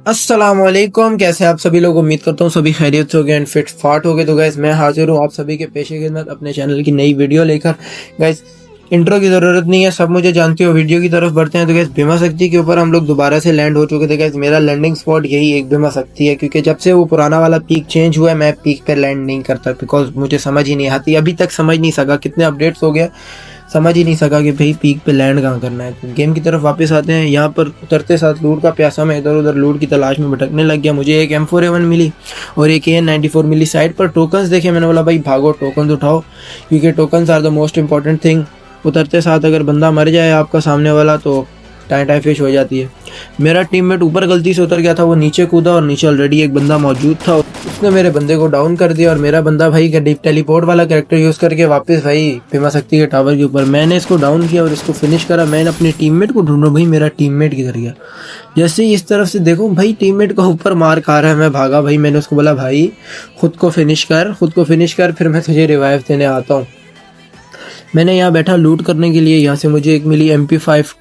अस्सलाम वालेकुम। कैसे आप सभी लोग? उम्मीद करता हूँ सभी खैरियत से हो गए एंड फिट फाट हो गए। तो गैस मैं हाजिर हूँ आप सभी के पेशे खिदमत अपने चैनल की नई वीडियो लेकर। गैस इंट्रो की ज़रूरत नहीं है, सब मुझे जानते हो। वीडियो की तरफ बढ़ते हैं। तो गैस भीमा शक्ति के ऊपर हम लोग दोबारा से लैंड हो चुके थे। गैस मेरा लैंडिंग स्पॉट यही एक भीमा शक्ति है, क्योंकि जब से वो पुराना वाला पीक चेंज हुआ है मैं पीक पे लैंड नहीं करता, बिकॉज मुझे समझ ही नहीं आती। अभी तक समझ नहीं सका, कितने अपडेट्स हो गया समझ ही नहीं सका कि भाई पीक पे लैंड कहाँ करना है। तो गेम की तरफ वापस आते हैं। यहाँ पर उतरते साथ लूट का प्यासा मैं इधर उधर लूट की तलाश में भटकने लग गया। मुझे एक M4A1 मिली और एक AN94 मिली। साइड पर टोकन्स देखे, मैंने बोला भाई भागो टोकन्स उठाओ, क्योंकि tokens are the most important thing. उतरते साथ अगर बंदा मर जाए आपका सामने वाला तो टाइम फिश हो जाती है। मेरा टीममेट ऊपर गलती से उतर गया था, वो नीचे कूदा और नीचे ऑलरेडी एक बंदा मौजूद था। उसने मेरे बंदे को डाउन कर दिया और मेरा बंदा भाई टेलीपोर्ट वाला कैरेक्टर यूज़ करके वापस भाई भीमा शक्ति के टावर के ऊपर मैंने इसको डाउन किया और इसको फिनिश करा। मैंने अपने टीममेट को ढूंढा, भाई मेरा टीममेट किधर गया। जैसे ही इस तरफ से देखो भाई टीममेट का ऊपर मार खा रहा है, मैं भागा भाई। मैंने उसको बोला भाई खुद को फिनिश कर, फिर मैं तुझे रिवाइव देने आता हूँ। मैंने यहाँ बैठा लूट करने के लिए। यहाँ से मुझे एक मिली MP5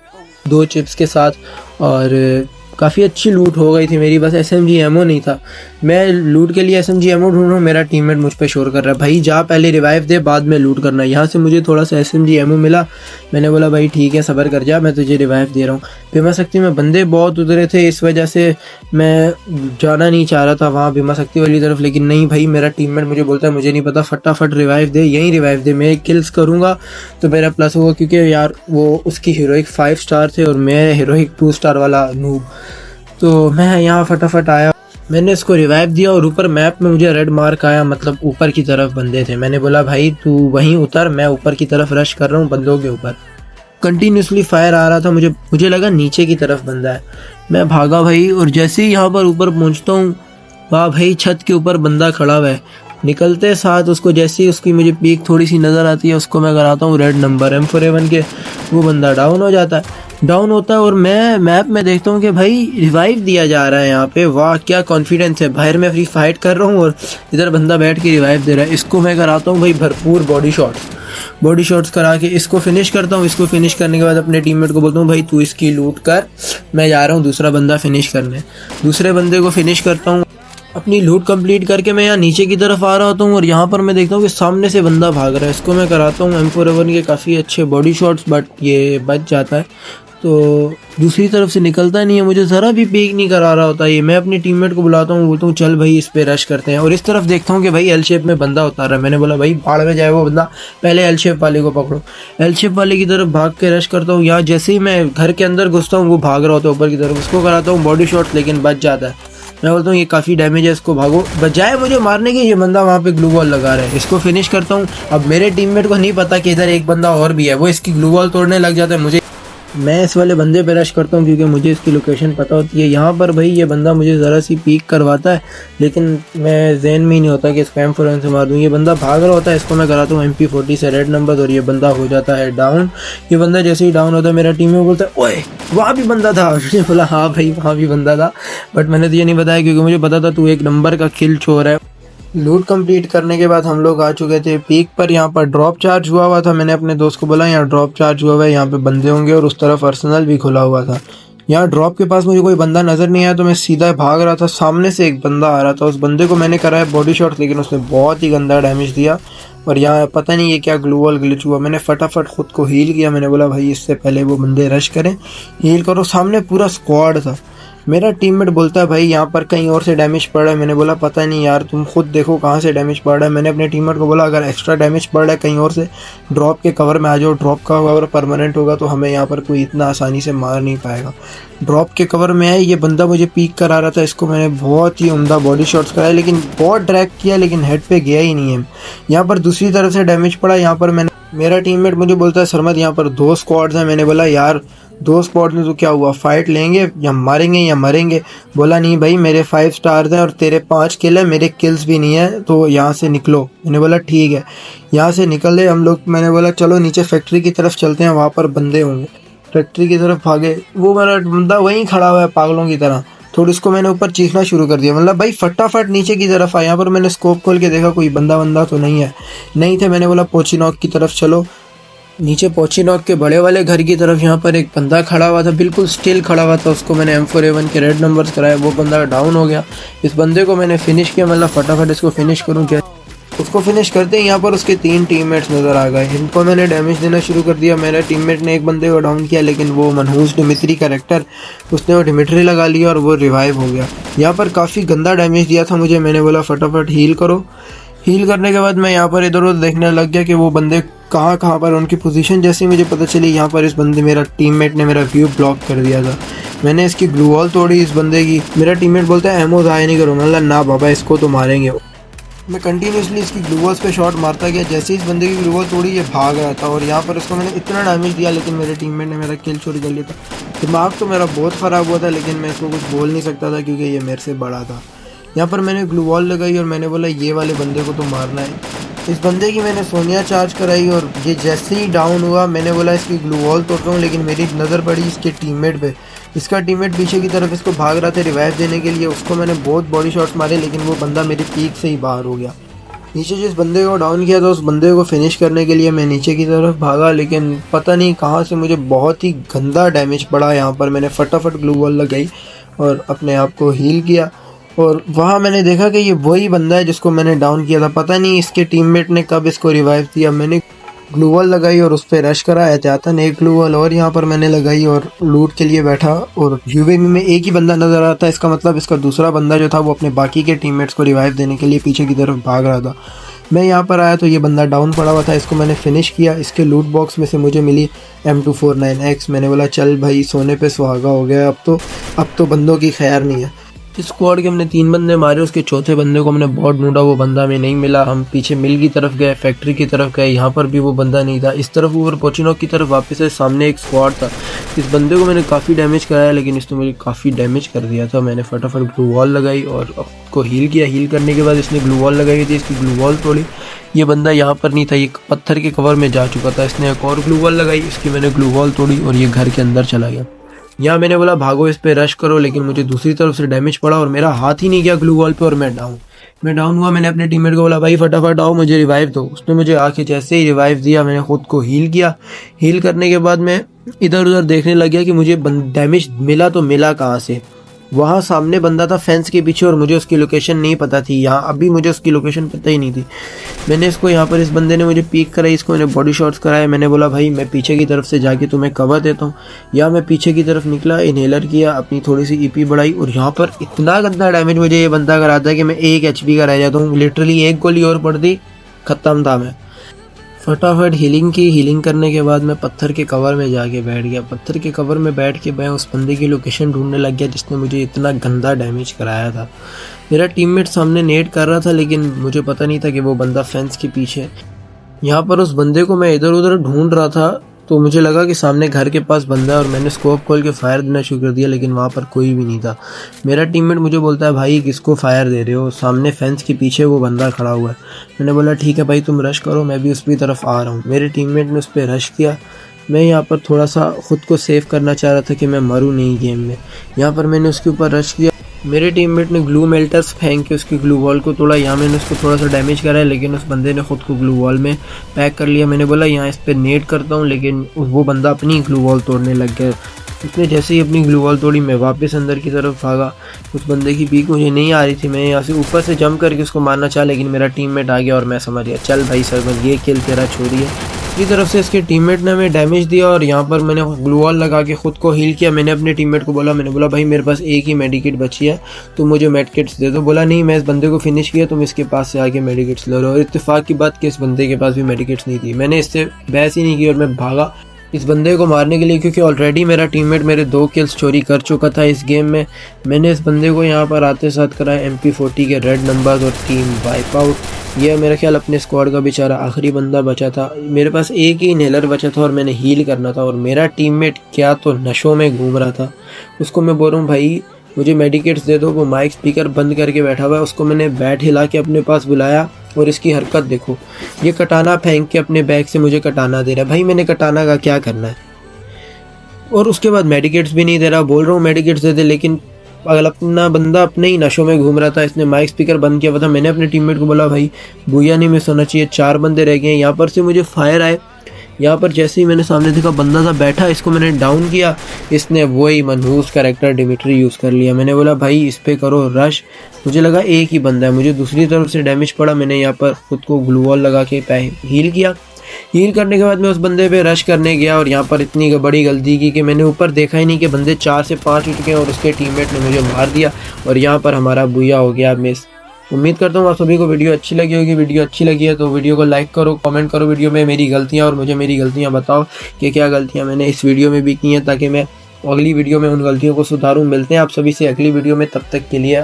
2 चिप्स के साथ और काफ़ी अच्छी लूट हो गई थी मेरी। बस SMG एमओ नहीं था। मैं लूट के लिए SMG एमओ ढूंढ रहा हूँ, मेरा टीममेट मुझ पे शोर कर रहा है भाई जा पहले रिवाइव दे बाद में लूट करना। यहाँ से मुझे थोड़ा सा SMG एमओ मिला। मैंने बोला भाई ठीक है सब्र कर जा, मैं तुझे रिवाइव दे रहा हूँ। भीमा शक्ति में बंदे बहुत उतरे थे, इस वजह से मैं जाना नहीं चाह रहा था वहाँ भीमा शक्ति वाली तरफ। लेकिन नहीं भाई, मेरा टीममेट मुझे बोलता है मुझे नहीं पता, फटाफट रिवाइव दे, यहीं रिवाइव दे, मैं किल्स करूँगा तो मेरा प्लस होगा। क्योंकि यार वो उसकी हीरोइक 5 स्टार थे और मैं हीरोइक 2 स्टार वाला नूब। तो मैं यहाँ फटाफट आया, मैंने इसको रिवाइव दिया और ऊपर मैप में मुझे रेड मार्क आया, मतलब ऊपर की तरफ बंदे थे। मैंने बोला भाई तू वहीं उतर, मैं ऊपर की तरफ रश कर रहा हूँ बंदों के ऊपर। कंटिन्यूसली फायर आ रहा था, मुझे लगा नीचे की तरफ बंदा है। मैं भागा भाई और जैसे ही यहाँ पर ऊपर पहुँचता हूँ, वाह भाई छत के ऊपर बंदा खड़ा हुआ है। निकलते साथ उसको जैसे ही उसकी मुझे पीक थोड़ी सी नज़र आती है, उसको मैं कराता हूँ रेड नंबर M4A1 के। वो बंदा डाउन हो जाता है, डाउन होता है और मैं मैप में देखता हूँ कि भाई रिवाइव दिया जा रहा है यहाँ पे। वाह क्या कॉन्फिडेंस है, बाहर मैं फ्री फाइट कर रहा हूँ और इधर बंदा बैठ के रिवाइव दे रहा है। इसको मैं कराता हूँ भाई भरपूर बॉडी शॉट्स करा के इसको फिनिश करता हूँ। इसको फिनिश करने के बाद अपने टीममेट को बोलता हूँ भाई तू इसकी लूट कर, मैं जा रहा हूँ दूसरा बंदा फिनिश करने। दूसरे बंदे को फिनिश करता हूँ, अपनी लूट कंप्लीट करके मैं यहाँ नीचे की तरफ आ रहा होता हूँ और यहाँ पर मैं देखता हूँ कि सामने से बंदा भाग रहा है। इसको मैं कराता हूँ M4A1 के काफ़ी अच्छे बॉडी शॉट्स, बट ये बच जाता है। तो दूसरी तरफ से निकलता नहीं है, मुझे ज़रा भी पीक नहीं करा रहा होता ये। मैं अपने टीममेट को बुलाता हूँ, बोलता हूँ चल भाई इस पे रश करते हैं। और इस तरफ देखता हूँ कि भाई L शेप में बंदा उतार रहा है। मैंने बोला भाई भाड़ में जाए वो बंदा, पहले L शेप वाले को पकड़ो। L शेप वाले की तरफ भाग के रश करता हूँ। यहाँ जैसे ही मैं घर के अंदर घुसता हूँ वो भाग रहा होता है ऊपर की तरफ। उसको कराता हूँ बॉडी शॉट, लेकिन बच जाता है। मैं बोलता हूँ ये काफ़ी डैमेज है, इसको भागो। बजाय मुझे मारने के ये बंदा वहाँ पे ग्लू वॉल लगा रहा है, इसको फिनिश करता हूँ। अब मेरे टीममेट को नहीं पता कि इधर एक बंदा और भी है, वो इसकी ग्लू वॉल तोड़ने लग जाता है। मैं इस वाले बंदे पे रश करता हूँ क्योंकि मुझे इसकी लोकेशन पता होती है। यहाँ पर भाई ये बंदा मुझे ज़रा सी पीक करवाता है, लेकिन मैं ज़हन में ही नहीं होता कि इसको M4A1 से मार दूँ। ये बंदा भाग रहा होता है, इसको मैं कराता हूँ MP40 से रेड नंबर और ये बंदा हो जाता है डाउन। ये बंदा जैसे ही डाउन होता है मेरा टीम में बोलता है ओए वहाँ भी बंदा था। मैंने बोला हाँ भाई वहाँ भी बंदा था, बट मैंने तो ये नहीं बताया क्योंकि मुझे पता था तू एक नंबर का किल चोर है। लूट कंप्लीट करने के बाद हम लोग आ चुके थे पीक पर। यहाँ पर ड्रॉप चार्ज हुआ था। मैंने अपने दोस्त को बोला यहाँ ड्रॉप चार्ज हुआ है, यहाँ पे बंदे होंगे, और उस तरफ अर्सेनल भी खुला हुआ था। यहाँ ड्रॉप के पास मुझे कोई बंदा नज़र नहीं आया तो मैं सीधा भाग रहा था। सामने से एक बंदा आ रहा था, उस बंदे को मैंने कराया बॉडी शॉट, लेकिन उसने बहुत ही गंदा डैमेज दिया। और यहाँ पता नहीं ये क्या ग्लू वॉल ग्लिच हुआ। मैंने फटाफट खुद को हील किया। मैंने बोला भाई इससे पहले वो बंदे रश करें हील करो। सामने पूरा स्क्वाड था। मेरा टीममेट बोलता है भाई यहाँ पर कहीं और से डैमेज पड़ रहा है। मैंने बोला पता नहीं यार, तुम खुद देखो कहाँ से डैमेज पड़ रहा है। मैंने अपने टीममेट को बोला अगर एक्स्ट्रा डैमेज पड़ रहा है कहीं और से, ड्रॉप के कवर में आ जाओ। ड्रॉप का कवर परमानेंट होगा तो हमें यहाँ पर कोई इतना आसानी से मार नहीं पाएगा। ड्रॉप के कवर में है। ये बंदा मुझे पीक करा रहा था, इसको मैंने बहुत ही उम्दा बॉडी शॉट्स कराया, लेकिन बहुत ड्रैग किया, लेकिन हेड पे गया ही नहीं है। यहाँ पर दूसरी तरफ से डैमेज पड़ा। यहाँ पर मेरा टीममेट मुझे बोलता है सरमद यहाँ पर 2 स्क्वाड्स हैं। मैंने बोला यार 2 स्क्वाड में तो क्या हुआ, फाइट लेंगे या मारेंगे या मरेंगे। बोला नहीं भाई मेरे 5 स्टार्स हैं और तेरे 5 किल है, मेरे किल्स भी नहीं है, तो यहाँ से निकलो। मैंने बोला ठीक है। यहाँ से निकले हम लोग। मैंने बोला चलो नीचे फैक्ट्री की तरफ चलते हैं, वहाँ पर बंदे होंगे। फैक्ट्री की तरफ भागे, वो मेरा बंदा वहीं खड़ा हुआ है पागलों की तरह। थोड़ी इसको मैंने ऊपर चीखना शुरू कर दिया, मतलब भाई फटाफट नीचे की तरफ आया। यहाँ पर मैंने स्कोप खोल के देखा कोई बंदा तो नहीं है, नहीं थे। मैंने बोला पोचिनॉक की तरफ चलो। नीचे पोचिनॉक के बड़े वाले घर की तरफ यहाँ पर एक बंदा खड़ा हुआ था, बिल्कुल स्टिल खड़ा हुआ था। उसको मैंने M4A1 के रेड नंबर्स कराए, वो बंदा डाउन हो गया। इस बंदे को मैंने फिनिश किया, मतलब फटाफट इसको फिनिश करूँ क्या। उसको फिनिश करते ही यहाँ पर उसके 3 टीममेट्स नज़र आ गए। इनको मैंने डैमेज देना शुरू कर दिया। मेरे टीममेट ने एक बंदे को डाउन किया, लेकिन वो मनहूस डिमित्री कैरेक्टर, उसने वो डिमित्री लगा लिया और वो रिवाइव हो गया। यहाँ पर काफ़ी गंदा डैमेज दिया था मुझे। मैंने बोला फटाफट हील करो। हील करने के बाद मैं यहाँ पर इधर उधर देखने लग गया कि वो बंदे कहाँ पर, उनकी पोजीशन जैसे मुझे पता चली, यहाँ पर इस बंदे मेरा टीममेट ने मेरा व्यू ब्लॉक कर दिया था। मैंने इसकी ग्लू वॉल तोड़ी इस बंदे की। मेरा टीममेट बोलता है एमो ज़ाया नहीं करो। मतलब ना बाबा, इसको तो मारेंगे। मैं कंटिन्यूसली इसकी ग्लू वॉल्स पे शॉट मारता गया। जैसे इस बंदे की ग्लू वॉल तोड़ी, ये भाग रहा था और यहाँ पर उसको मैंने इतना डैमेज दिया, लेकिन मेरे टीममेट ने मेरा किल चोरी कर लिया था। दिमाग तो मेरा बहुत ख़राब हुआ था, लेकिन मैं इसको कुछ बोल नहीं सकता था क्योंकि ये मेरे से बड़ा था। यहाँ पर मैंने ग्लू वॉल लगाई और मैंने बोला ये वाले बंदे को तो मारना है। इस बंदे की मैंने सोनिया चार्ज कराई और ये जैसे ही डाउन हुआ मैंने बोला इसकी ग्लू वॉल तोड़ रहा हूँ, लेकिन मेरी नज़र पड़ी इसके टीममेट पे। इसका टीममेट पीछे की तरफ इसको भाग रहा था रिवाइव देने के लिए। उसको मैंने बहुत बॉडी शॉट्स मारे, लेकिन वो बंदा मेरी पीक से ही बाहर हो गया। नीचे जिस बंदे को डाउन किया था उस बंदे को फिनिश करने के लिए मैं नीचे की तरफ भागा, लेकिन पता नहीं कहाँ से मुझे बहुत ही गंदा डैमेज पड़ा। यहाँ पर मैंने फटाफट ग्लू वॉल लगाई और अपने आप को हील किया और वहाँ मैंने देखा कि ये वही बंदा है जिसको मैंने डाउन किया था। पता नहीं इसके टीममेट ने कब इसको रिवाइव दिया। मैंने ग्लू वॉल लगाई और उस पर रश करा। एहतियातन एक ग्लू वॉल और यहाँ पर मैंने लगाई और लूट के लिए बैठा। और यूएवी में एक ही बंदा नज़र आता है, इसका मतलब इसका दूसरा बंदा जो था वो अपने बाकी के टीममेट्स को रिवाइव देने के लिए पीछे की तरफ भाग रहा था। मैं यहाँ पर आया तो ये बंदा डाउन पड़ा हुआ था, इसको मैंने फिनिश किया। इसके लूट बॉक्स में से मुझे मिली M249X। मैंने बोला चल भाई सोने पे सुहागा हो गया, अब तो बंदों की खैर नहीं है। इस स्क्वाड के हमने 3 बंदे मारे, उसके चौथे बंदे को हमने बहुत ढूंढा, वो बंदा हमें नहीं मिला। हम पीछे मिल की तरफ गए, फैक्ट्री की तरफ गए, यहाँ पर भी वो बंदा नहीं था। इस तरफ ऊपर पोचिनॉक की तरफ वापस है, सामने एक स्क्वाड था। इस बंदे को मैंने काफ़ी डैमेज कराया, लेकिन इसने मुझे काफ़ी डैमेज कर दिया था। मैंने फटाफट ग्लू वॉल लगाई और उसको हील किया। हील करने के बाद इसने ग्लू वॉल लगाई थी, इसकी ग्लू वॉल तोड़ी। ये बंदा यहाँ पर नहीं था, ये पत्थर के कवर में जा चुका था। इसने एक और ग्लू वॉल लगाई, इसकी मैंने ग्लू वॉल तोड़ी और ये घर के अंदर चला गया। यहाँ मैंने बोला भागो इस पे रश करो, लेकिन मुझे दूसरी तरफ से डैमेज पड़ा और मेरा हाथ ही नहीं गया ग्लू वॉल पे और मैं डाउन हुआ। मैंने अपने टीममेट को बोला भाई फटाफट आओ मुझे रिवाइव दो। उसने मुझे आके जैसे ही रिवाइव दिया मैंने खुद को हील किया। हील करने के बाद मैं इधर उधर देखने लग गया कि मुझे डैमेज मिला तो मिला कहाँ से। वहाँ सामने बंदा था फेंस के पीछे और मुझे उसकी लोकेशन नहीं पता थी। यहाँ अभी मुझे उसकी लोकेशन पता ही नहीं थी। मैंने इसको यहाँ पर इस बंदे ने मुझे पीक कराई, इसको मैंने बॉडी शॉट्स कराए। मैंने बोला भाई मैं पीछे की तरफ से जाके तुम्हें कवर देता हूँ। या मैं पीछे की तरफ निकला, इनहेलर किया, अपनी थोड़ी सी ईपी बढ़ाई और यहाँ पर इतना गंदा डैमेज मुझे ये बंदा कराता है कि मैं 1 HP का रह जाता हूँ। लिटरली एक गोली और पड़ दी, ख़त्म था मैं। फटाफट हीलिंग की। हीलिंग करने के बाद मैं पत्थर के कवर में जाके बैठ गया। पत्थर के कवर में बैठ के मैं उस बंदे की लोकेशन ढूंढने लग गया जिसने मुझे इतना गंदा डैमेज कराया था। मेरा टीममेट सामने नेट कर रहा था, लेकिन मुझे पता नहीं था कि वो बंदा फेंस के पीछे। यहाँ पर उस बंदे को मैं इधर उधर ढूंढ रहा था तो मुझे लगा कि सामने घर के पास बंदा है और मैंने स्कोप खोल के फायर देना शुरू कर दिया, लेकिन वहाँ पर कोई भी नहीं था। मेरा टीममेट मुझे बोलता है भाई किसको फायर दे रहे हो, सामने फेंस के पीछे वो बंदा खड़ा हुआ है। मैंने बोला ठीक है भाई तुम रश करो, मैं भी उसकी तरफ आ रहा हूँ। मेरे टीममेट ने उस पर रश किया। मैं यहाँ पर थोड़ा सा ख़ुद को सेव करना चाह रहा था कि मैं मरूँ नहीं गेम में। यहाँ पर मैंने उसके ऊपर रश किया। मेरे टीममेट ने ग्लू मेल्टर्स फेंक के उसकी ग्लू वॉल को तोड़ा। यहाँ मैंने उसको थोड़ा सा डैमेज करा है, लेकिन उस बंदे ने खुद को ग्लू वॉल में पैक कर लिया। मैंने बोला यहाँ इस पर नेट करता हूँ, लेकिन वो बंदा अपनी ग्लू वॉल तोड़ने लग गया। उसने जैसे ही अपनी ग्लू वॉल तोड़ी मैं वापस अंदर की तरफ भागा। उस बंदे की पीक मुझे नहीं आ रही थी। मैं यहाँ से ऊपर से जंप करके उसको मारना चाहा, लेकिन मेरा टीममेट आ गया और मैं समझ गया चल भाई सरबत ये किल तेरा छोड़ी है। दूसरी तरफ से इसके टीममेट ने हमें डैमेज दिया और यहाँ पर मैंने ग्लू वॉल लगा के खुद को हील किया। मैंने अपने टीममेट को बोला, मैंने बोला भाई मेरे पास एक ही मेडिकेट बची है, तुम मुझे मेडिकेट्स दे दो। बोला नहीं मैं इस बंदे को फिनिश किया, तुम इसके पास से आके मेडिकेट्स ले लो। और इत्तेफाक की बात कि इस बंदे के पास भी मेडिकेट्स नहीं थी। मैंने इससे बहस ही नहीं की और मैं भागा इस बंदे को मारने के लिए, क्योंकि ऑलरेडी मेरा टीममेट मेरे 2 किल्स चोरी कर चुका था इस गेम में। मैंने इस बंदे को यहाँ पर आते साथ कराया MP40 के रेड नंबर्स और टीम वाइप आउट। यह मेरा ख्याल अपने स्क्वाड का बेचारा आखिरी बंदा बचा था। मेरे पास एक ही इनहेलर बचा था और मैंने हील करना था और मेरा टीममेट क्या तो नशों में घूम रहा था। उसको मैं बोल रहा हूँ भाई मुझे मेडिकेट्स दे दो, वो माइक स्पीकर बंद करके बैठा हुआ है। उसको मैंने बैट हिला के अपने पास बुलाया और इसकी हरकत देखो, ये कटाना फेंक के अपने बैग से मुझे कटाना दे रहा है। भाई मैंने कटाना का क्या करना है? और उसके बाद मेडिकेट्स भी नहीं दे रहा। बोल रहा हूँ मेडिकेट्स दे दे, लेकिन अगर अपना बंदा अपने ही नशों में घूम रहा था। इसने माइक स्पीकर बंद किया हुआ था। मैंने अपने टीममेट को बोला भाई बुया नहीं मिस होना चाहिए, 4 बंदे रह गए हैं। यहाँ पर से मुझे फायर आए, यहाँ पर जैसे ही मैंने सामने देखा बंदा सा बैठा, इसको मैंने डाउन किया, इसने वही मनहूस कैरेक्टर डिमिट्री यूज़ कर लिया। मैंने बोला भाई इस पे करो रश। मुझे लगा एक ही बंदा है, मुझे दूसरी तरफ से डैमेज पड़ा। मैंने यहाँ पर खुद को ग्लू वॉल लगा के हील किया। हील करने के बाद मैं उस बंदे पे रश करने गया और यहाँ पर इतनी बड़ी गलती की कि मैंने ऊपर देखा ही नहीं कि बंदे 4 से 5 हो चुके हैं और उसके टीममेट ने मुझे मार दिया और यहाँ पर हमारा बुया हो गया मिस। उम्मीद करता हूँ आप सभी को वीडियो अच्छी लगी होगी। वीडियो अच्छी लगी है तो वीडियो को लाइक करो, कमेंट करो वीडियो में मेरी गलतियाँ, और मुझे मेरी गलतियाँ बताओ कि क्या गलतियाँ मैंने इस वीडियो में भी की हैं, ताकि मैं अगली वीडियो में उन गलतियों को सुधारूँ। मिलते हैं आप सभी से अगली वीडियो में, तब तक के लिए